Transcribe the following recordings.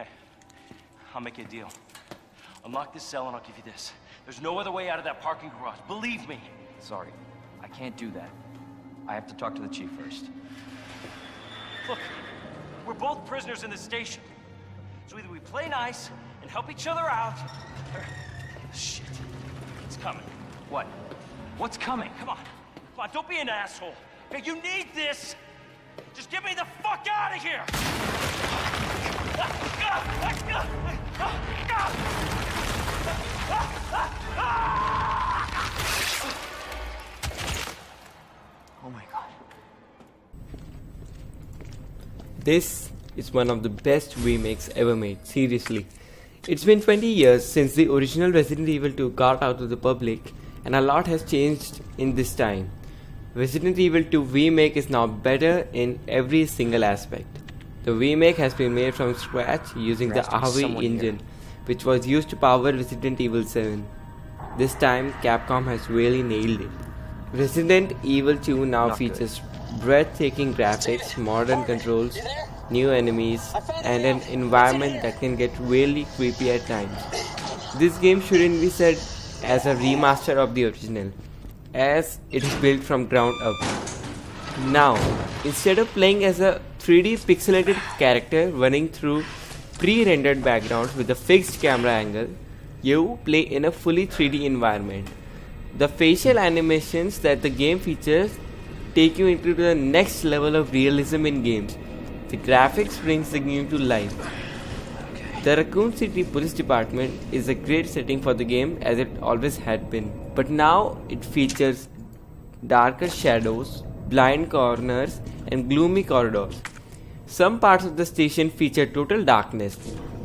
Okay. I'll make you a deal. Unlock this cell and I'll give you this. There's no other way out of that parking garage. Believe me. Sorry, I can't do that. I have to talk to the chief first. Look, we're both prisoners in the station. So either we play nice and help each other out, or... Shit. It's coming. What? What's coming? Come on. Come on, don't be an asshole. Hey, you need this! Just get me the fuck out of here! Oh my god. This is one of the best remakes ever made, seriously. It's been 20 years since the original Resident Evil 2 got out to the public, and a lot has changed in this time. Resident Evil 2 Remake is now better in every single aspect. The remake has been made from scratch using the RE engine, which was used to power Resident Evil 7. This time, Capcom has really nailed it. Resident Evil 2 now features breathtaking graphics, modern controls, new enemies, and an environment that can get really creepy at times. This game shouldn't be said as a remaster of the original, as it is built from ground up. Now, instead of playing as a 3D pixelated character running through pre-rendered backgrounds with a fixed camera angle, you play in a fully 3D environment. The facial animations that the game features take you into the next level of realism in games. The graphics brings the game to life. The Raccoon City Police Department is a great setting for the game, as it always had been. But now it features darker shadows, blind corners, and gloomy corridors. Some parts of the station feature total darkness,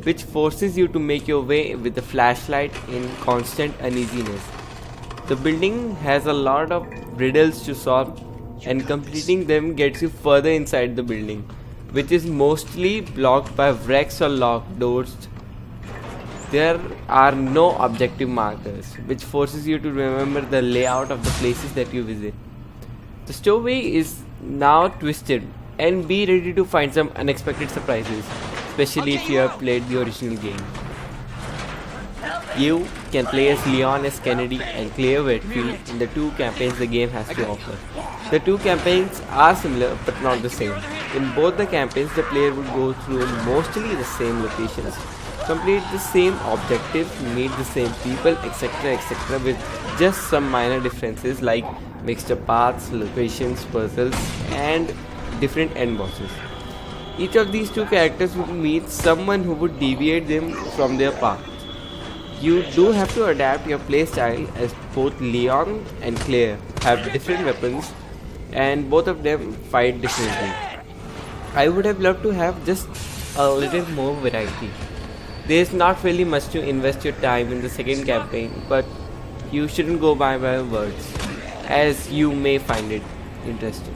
which forces you to make your way with the flashlight in constant uneasiness. The building has a lot of riddles to solve, and completing them gets you further inside the building, which is mostly blocked by wrecks or locked doors. There are no objective markers, which forces you to remember the layout of the places that you visit. The story is now twisted, and be ready to find some unexpected surprises, especially if you have played the original game. You can play as Leon S. Kennedy and Claire Redfield in the two campaigns the game has to offer. The two campaigns are similar but not the same. In both the campaigns, the player would go through mostly the same locations, complete the same objectives, meet the same people, etc., etc., with just some minor differences like mixed up paths, locations, puzzles, and different end bosses. Each of these two characters would meet someone who would deviate them from their path. You do have to adapt your playstyle, as both Leon and Claire have different weapons and both of them fight differently. I would have loved to have just a little more variety. There is not really much to invest your time in the second campaign, but you shouldn't go by my words, as you may find it interesting.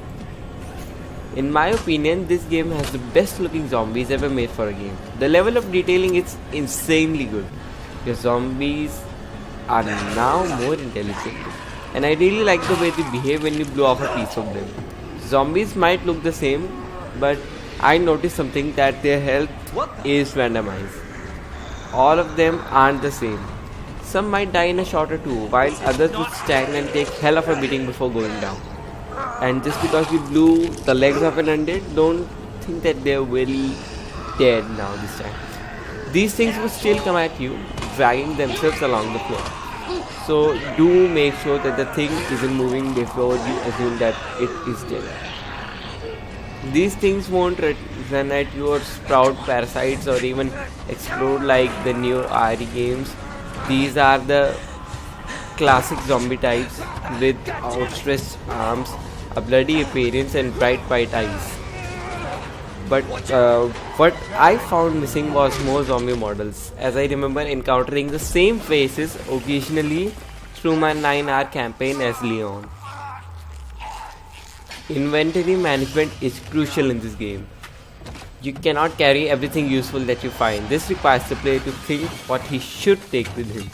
In my opinion, this game has the best looking zombies ever made for a game. The level of detailing is insanely good. Your zombies are now more intelligent, and I really like the way they behave when you blow off a piece of them. Zombies might look the same, but I noticed something, that their health is randomized. All of them aren't the same. Some might die in a shot or two, while others would stand and take hell of a beating before going down. And just because you blew the legs of an undead, don't think that they're really dead now this time. These things will still come at you, dragging themselves along the floor. So do make sure that the thing isn't moving before you assume that it is dead. These things won't run at you or sprout parasites or even explode like the new RE games. These are the classic zombie types with outstretched arms, a bloody appearance, and bright white eyes. But what I found missing was more zombie models, as I remember encountering the same faces occasionally through my 9-hour campaign as Leon. Inventory management is crucial in this game. You cannot carry everything useful that you find. This requires the player to think what he should take with him.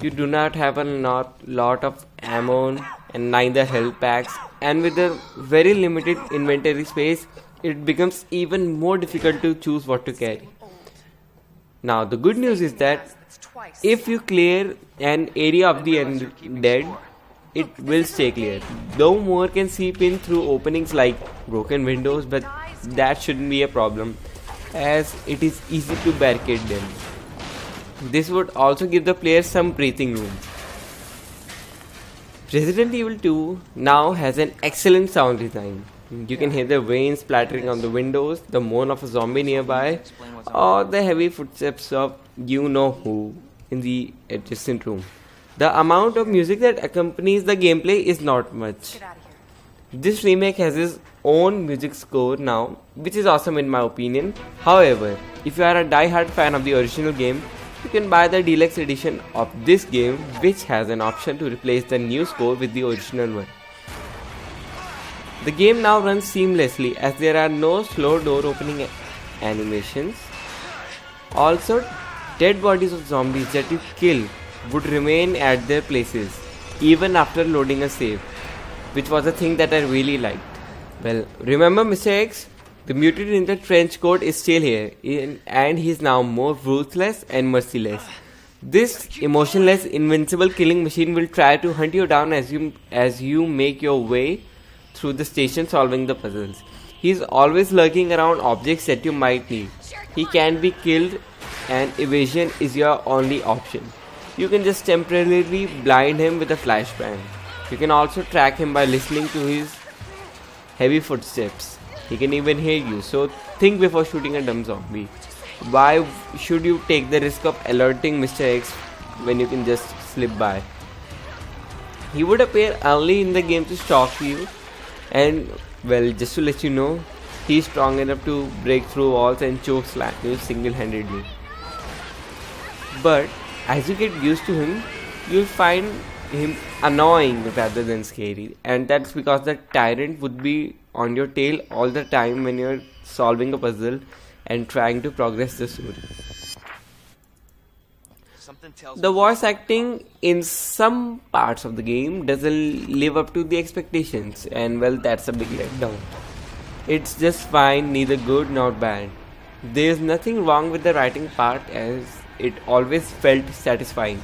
You do not have a lot of ammo and neither health packs, and with a very limited inventory space, it becomes even more difficult to choose what to carry. Now the good news is that if you clear an area of the undead, it will stay clear. Though more can seep in through openings like broken windows, but that shouldn't be a problem as it is easy to barricade them. This would also give the player some breathing room. Resident Evil 2 now has an excellent sound design. You can hear the rain splattering on the windows, the moan of a zombie nearby, or the heavy footsteps of you know who in the adjacent room. The amount of music that accompanies the gameplay is not much. This remake has its own music score now, which is awesome in my opinion. However, if you are a die-hard fan of the original game, you can buy the deluxe edition of this game, which has an option to replace the new score with the original one. The game now runs seamlessly as there are no slow door opening animations. Also, dead bodies of zombies that you kill would remain at their places even after loading a save, which was a thing that I really liked. Well, remember Mr. X? The mutant in the trench coat is still here, and he's now more ruthless and merciless. This emotionless, invincible killing machine will try to hunt you down as you make your way through the station solving the puzzles. He's always lurking around objects that you might need. He can be killed, and evasion is your only option. You can just temporarily blind him with a flashbang. You can also track him by listening to his heavy footsteps. He can even hear you, so think before shooting a dumb zombie. Why should you take the risk of alerting Mr. X when you can just slip by? He would appear only in the game to stalk you, and well, just to let you know, he's strong enough to break through walls and choke slam you single-handedly. But as you get used to him, you'll find him annoying rather than scary, and that's because the tyrant would be on your tail all the time when you're solving a puzzle and trying to progress the story. The voice acting in some parts of the game doesn't live up to the expectations, and well, that's a big letdown. It's just fine, neither good nor bad. There's nothing wrong with the writing part as it always felt satisfying.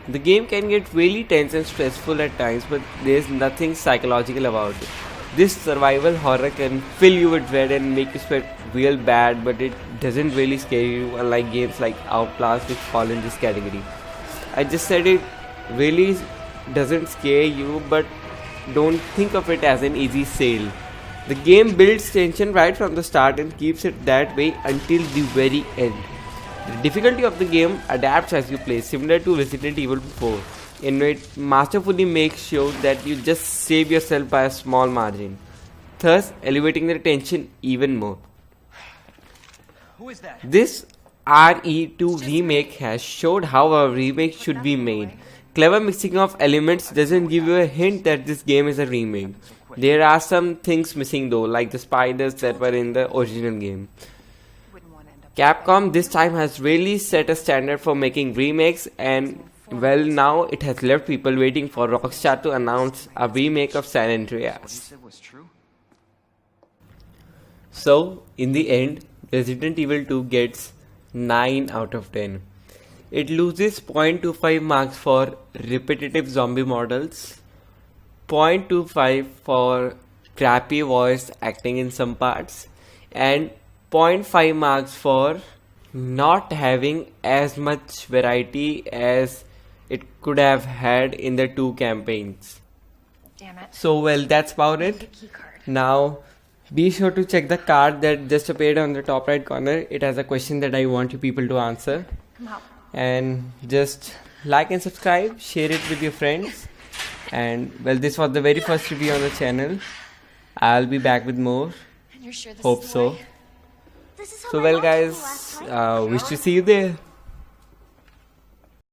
The game can get really tense and stressful at times, but there's nothing psychological about it. This survival horror can fill you with dread and make you sweat real bad, but it doesn't really scare you, unlike games like Outlast which fall in this category. I just said it really doesn't scare you, but don't think of it as an easy sail. The game builds tension right from the start and keeps it that way until the very end. The difficulty of the game adapts as you play, similar to Resident Evil 4, and it masterfully makes sure that you just save yourself by a small margin, thus elevating the tension even more. Who is that? This RE2 remake has showed how a remake should be made. Clever mixing of elements doesn't give you a hint that this game is a remake. There are some things missing though, like the spiders that were in the original game. Capcom this time has really set a standard for making remakes, and well, now it has left people waiting for Rockstar to announce a remake of San Andreas. So, in the end, Resident Evil 2 gets 9 out of 10. It loses 0.25 marks for repetitive zombie models, 0.25 for crappy voice acting in some parts, and 0.5 marks for not having as much variety as it could have had in the two campaigns. Damn it. So well, that's about it. Now be sure to check the card that just appeared on the top right corner. It has a question that I want you people to answer. And just like and subscribe, share it with your friends. And well, this was the very first review on the channel. I'll be back with more. You're sure this Hope is the so. way? So well guys, wish to see you there.